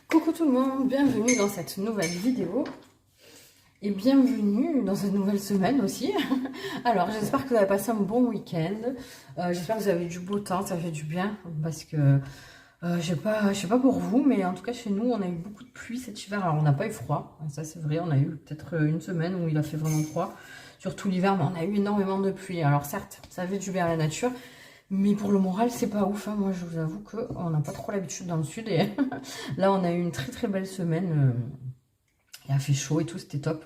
Coucou tout le monde, bienvenue dans cette nouvelle vidéo et bienvenue dans cette nouvelle semaine aussi. Alors j'espère que vous avez passé un bon week-end, j'espère que vous avez eu du beau temps, ça fait du bien parce que je sais pas pour vous, mais en tout cas chez nous on a eu beaucoup de pluie cet hiver. Alors on n'a pas eu froid, ça c'est vrai, on a eu peut-être une semaine où il a fait vraiment froid, surtout l'hiver, mais on a eu énormément de pluie. Alors certes, ça fait du bien à la nature, mais pour le moral, c'est pas ouf. Hein. Moi, je vous avoue qu'on n'a pas trop l'habitude dans le sud. Et là, on a eu une très très belle semaine. Il a fait chaud et tout, c'était top.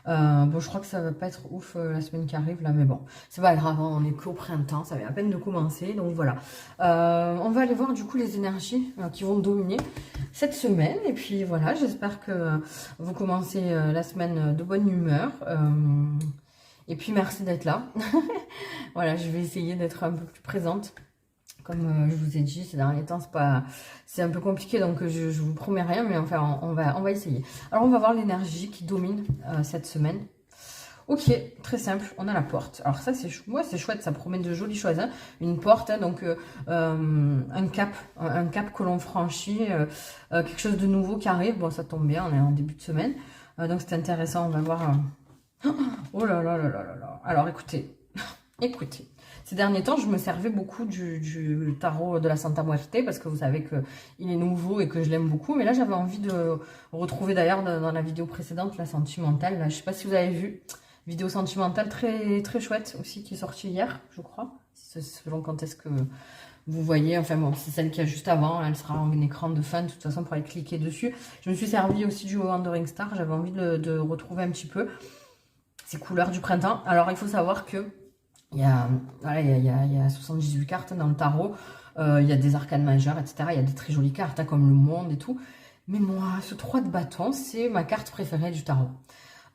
Bon, je crois que ça va pas être ouf la semaine qui arrive là, mais bon, c'est pas grave. Hein, on est qu'au printemps, ça vient à peine de commencer. Donc voilà. On va aller voir du coup les énergies qui vont dominer cette semaine. Et puis voilà, j'espère que vous commencez la semaine de bonne humeur. Et puis merci d'être là. Voilà, je vais essayer d'être un peu plus présente. Comme je vous ai dit, ces derniers temps, c'est un peu compliqué, donc je vous promets rien, mais enfin, on va essayer. Alors, on va voir l'énergie qui domine cette semaine. Ok, très simple, on a la porte. Alors ça, c'est chouette, ça promet de jolies choses. Hein. Une porte, hein, donc un cap que l'on franchit, quelque chose de nouveau qui arrive. Bon, ça tombe bien, on est en début de semaine, donc c'est intéressant, on va voir. Oh là là là là là là. Alors écoutez, écoutez. Ces derniers temps, je me servais beaucoup du tarot de la Santa Muerte parce que vous savez qu'il est nouveau et que je l'aime beaucoup. Mais là, j'avais envie de retrouver d'ailleurs dans la vidéo précédente la sentimentale. Là, je ne sais pas si vous avez vu. Vidéo sentimentale très, très chouette aussi qui est sortie hier, je crois. Selon quand est-ce que vous voyez. Enfin bon, c'est celle qu'il y a juste avant. Elle sera en écran de fin de toute façon pour aller cliquer dessus. Je me suis servi aussi du Wandering Star. J'avais envie de retrouver un petit peu ces couleurs du printemps. Alors, il faut savoir que il y a 78 cartes dans le tarot, il y a des arcanes majeures, etc. Il y a des très jolies cartes, hein, comme le monde et tout. Mais moi, ce 3 de bâton, c'est ma carte préférée du tarot.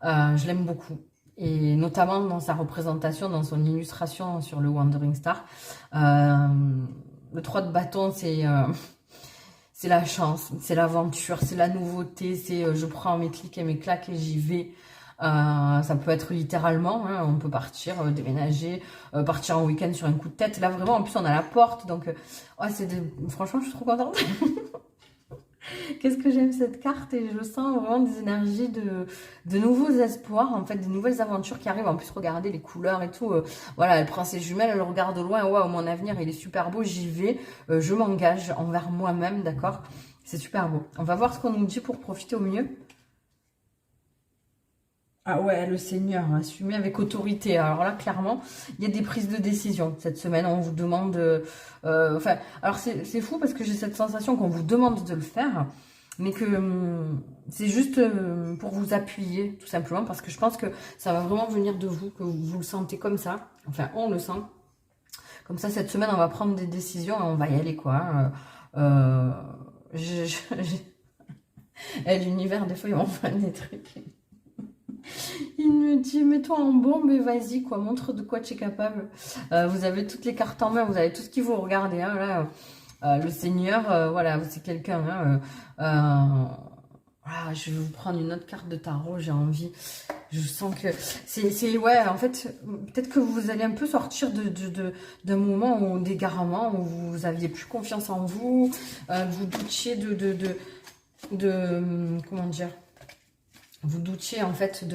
Je l'aime beaucoup. Et notamment dans sa représentation, dans son illustration sur le Wandering Star. Le 3 de bâton, c'est la chance, c'est l'aventure, c'est la nouveauté, c'est je prends mes clics et mes claques et j'y vais. Ça peut être littéralement, hein, on peut partir, déménager, partir en week-end sur un coup de tête. Là vraiment, en plus on a la porte, donc ouais, franchement je suis trop contente. Qu'est-ce que j'aime cette carte et je sens vraiment des énergies de nouveaux espoirs, en fait, des nouvelles aventures qui arrivent. En plus, regardez les couleurs et tout. Voilà, elle prend ses jumelles, elle regarde au loin. Waouh, mon avenir, il est super beau, j'y vais. Je m'engage envers moi-même, d'accord? C'est super beau. On va voir ce qu'on nous dit pour profiter au mieux. Ah ouais, le Seigneur, assumé avec autorité. Alors là, clairement, il y a des prises de décision. Cette semaine, on vous demande... enfin, alors c'est fou parce que j'ai cette sensation qu'on vous demande de le faire, mais que c'est juste pour vous appuyer, tout simplement, parce que je pense que ça va vraiment venir de vous, que vous le sentez comme ça. Enfin, on le sent. Comme ça, cette semaine, on va prendre des décisions et on va y aller, quoi. L'univers, des fois, il m'envoie des trucs. Il me dit, mets-toi en bombe et vas-y, quoi, montre de quoi tu es capable. Vous avez toutes les cartes en main, vous avez tout ce qu'il faut regarder. Hein, là, le Seigneur, voilà, c'est quelqu'un. Hein, voilà, je vais vous prendre une autre carte de tarot, j'ai envie. Je sens que ouais, en fait, peut-être que vous allez un peu sortir d'un moment d'égarement où vous aviez plus confiance en vous, vous doutiez comment dire, vous doutiez en fait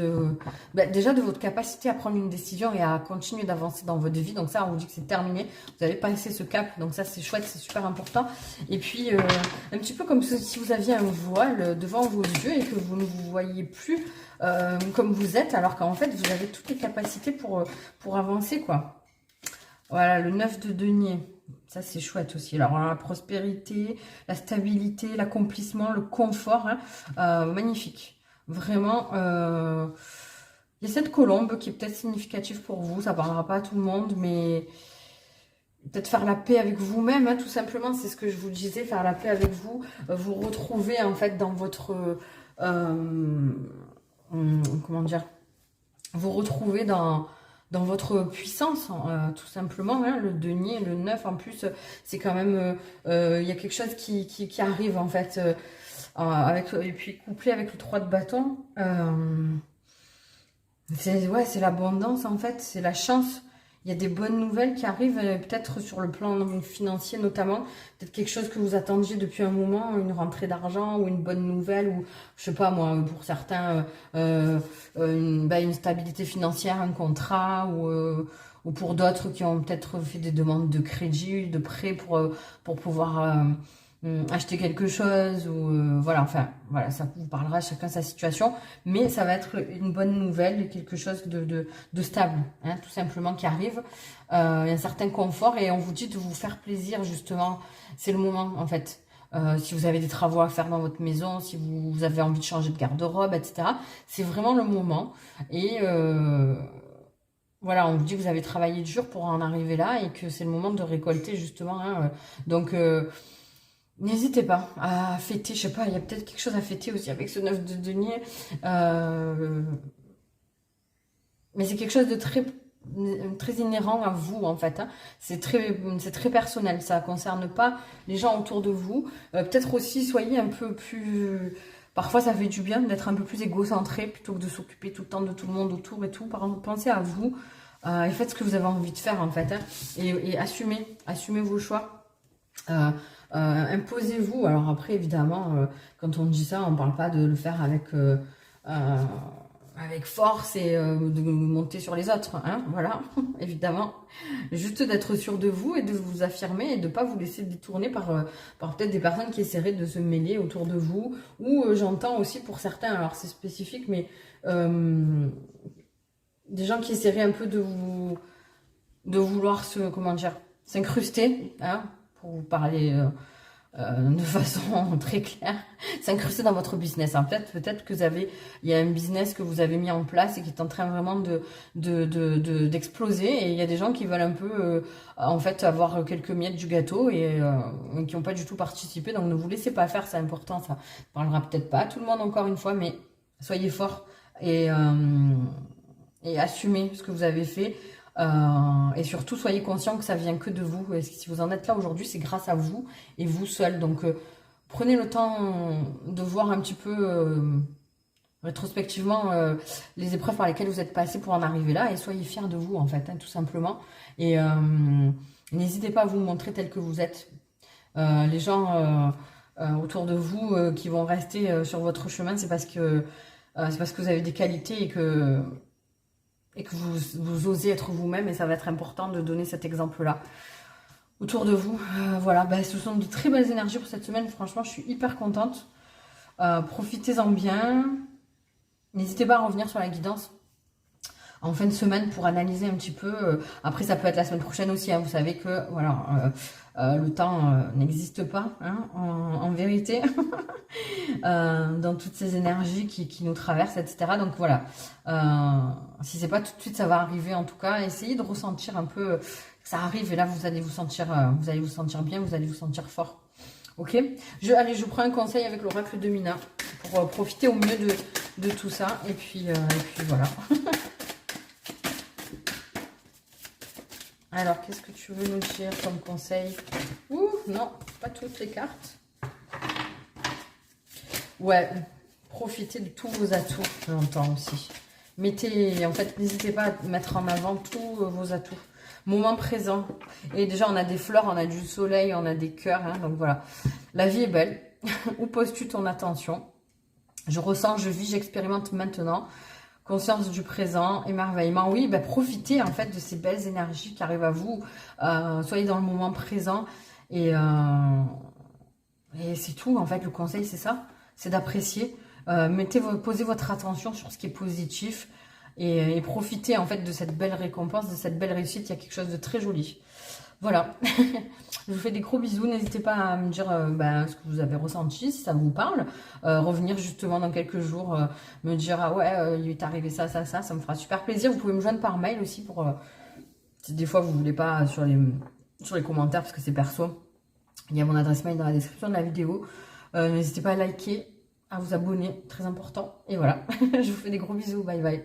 déjà de votre capacité à prendre une décision et à continuer d'avancer dans votre vie. Donc ça, on vous dit que c'est terminé. Vous avez passé ce cap. Donc ça, c'est chouette, c'est super important. Et puis, un petit peu comme si vous aviez un voile devant vos yeux et que vous ne vous voyez plus comme vous êtes, alors qu'en fait, vous avez toutes les capacités pour avancer, quoi. Voilà, le 9 de denier. Ça, c'est chouette aussi. Alors, on a la prospérité, la stabilité, l'accomplissement, le confort. Hein, magnifique. Vraiment, il y a cette colombe qui est peut-être significative pour vous. Ça ne parlera pas à tout le monde, mais peut-être faire la paix avec vous-même, hein, tout simplement. C'est ce que je vous disais, faire la paix avec vous. Vous retrouver, en fait, dans votre... comment dire? Vous retrouver dans votre puissance, tout simplement. Hein, le denier, le 9, en plus, c'est quand même... il y a quelque chose qui arrive, en fait... et puis couplé avec le 3 de bâton, c'est l'abondance en fait, c'est la chance. il y a des bonnes nouvelles qui arrivent, peut-être sur le plan financier notamment, peut-être quelque chose que vous attendiez depuis un moment, une rentrée d'argent ou une bonne nouvelle, ou je sais pas moi, pour certains, une stabilité financière, un contrat, ou pour d'autres qui ont peut-être fait des demandes de crédit, de prêt pour pouvoir acheter quelque chose, ou voilà, enfin, voilà, ça vous parlera chacun sa situation, mais ça va être une bonne nouvelle, quelque chose de stable, hein, tout simplement, qui arrive. Il y a un certain confort et on vous dit de vous faire plaisir, justement, c'est le moment, en fait. Si vous avez des travaux à faire dans votre maison, si vous avez envie de changer de garde-robe, etc., c'est vraiment le moment. Et voilà, on vous dit que vous avez travaillé dur pour en arriver là et que c'est le moment de récolter, justement, hein. Donc, n'hésitez pas à fêter, je sais pas, il y a peut-être quelque chose à fêter aussi avec ce 9 de denier. Mais c'est quelque chose de très inhérent à vous, en fait, hein. C'est très personnel, ça ne concerne pas les gens autour de vous. Peut-être aussi, soyez un peu plus... Parfois, ça fait du bien d'être un peu plus égocentré plutôt que de s'occuper tout le temps de tout le monde autour et tout. Par exemple, pensez à vous et faites ce que vous avez envie de faire, en fait, hein. Et assumez vos choix. Imposez-vous. Alors après, évidemment, quand on dit ça, on ne parle pas de le faire avec force et de monter sur les autres, hein, voilà, évidemment. Juste d'être sûr de vous et de vous affirmer et de ne pas vous laisser détourner par peut-être des personnes qui essaieraient de se mêler autour de vous. Ou j'entends aussi pour certains, alors c'est spécifique, mais des gens qui essaieraient un peu de vouloir comment dire, s'incruster, hein, pour vous parler de façon très claire, s'incruster dans votre business. En fait, peut-être que il y a un business que vous avez mis en place et qui est en train vraiment d'exploser. Et il y a des gens qui veulent un peu, en fait, avoir quelques miettes du gâteau et qui n'ont pas du tout participé. Donc, ne vous laissez pas faire, c'est important. Ça ne parlera peut-être pas à tout le monde encore une fois, mais soyez forts et assumez ce que vous avez fait. Et surtout, soyez conscient que ça vient que de vous. Et si vous en êtes là aujourd'hui, c'est grâce à vous et vous seul. Donc, prenez le temps de voir un petit peu rétrospectivement les épreuves par lesquelles vous êtes passé pour en arriver là. Et soyez fiers de vous, en fait, hein, tout simplement. Et n'hésitez pas à vous montrer tel que vous êtes. Les gens autour de vous qui vont rester sur votre chemin, c'est parce que vous avez des qualités et que vous osez être vous-même, et ça va être important de donner cet exemple-là autour de vous. Voilà, ce sont de très belles énergies pour cette semaine. Franchement, je suis hyper contente. Profitez-en bien. N'hésitez pas à revenir sur la guidance en fin de semaine pour analyser un petit peu. Après, ça peut être la semaine prochaine aussi, hein. Vous savez que voilà, le temps n'existe pas, hein, en vérité, dans toutes ces énergies qui nous traversent, etc. Donc voilà, si c'est pas tout de suite, ça va arriver en tout cas. Essayez de ressentir un peu que ça arrive et là, vous allez vous sentir bien, vous allez vous sentir fort. Ok, allez, je prends un conseil avec l'oracle de Mina pour profiter au mieux de tout ça. Et puis voilà. Alors, qu'est-ce que tu veux nous dire comme conseil? Ouh, non, pas toutes les cartes. Ouais, profitez de tous vos atouts, j'entends aussi. En fait, n'hésitez pas à mettre en avant tous vos atouts. Moment présent. Et déjà, on a des fleurs, on a du soleil, on a des cœurs, hein, donc voilà. La vie est belle. Où poses-tu ton attention? Je ressens, je vis, j'expérimente maintenant. Conscience du présent, émerveillement. Oui, profitez en fait de ces belles énergies qui arrivent à vous. Soyez dans le moment présent. Et c'est tout, en fait, le conseil, c'est ça. C'est d'apprécier. Posez votre attention sur ce qui est positif. Et profitez en fait de cette belle récompense, de cette belle réussite. Il y a quelque chose de très joli. Voilà. Je vous fais des gros bisous. N'hésitez pas à me dire ce que vous avez ressenti, si ça vous parle. Revenir justement dans quelques jours, me dire ah ouais, il est arrivé ça me fera super plaisir. Vous pouvez me joindre par mail aussi pour si des fois vous voulez pas sur les commentaires parce que c'est perso. Il y a mon adresse mail dans la description de la vidéo. N'hésitez pas à liker, à vous abonner, très important. Et voilà. Je vous fais des gros bisous. Bye bye.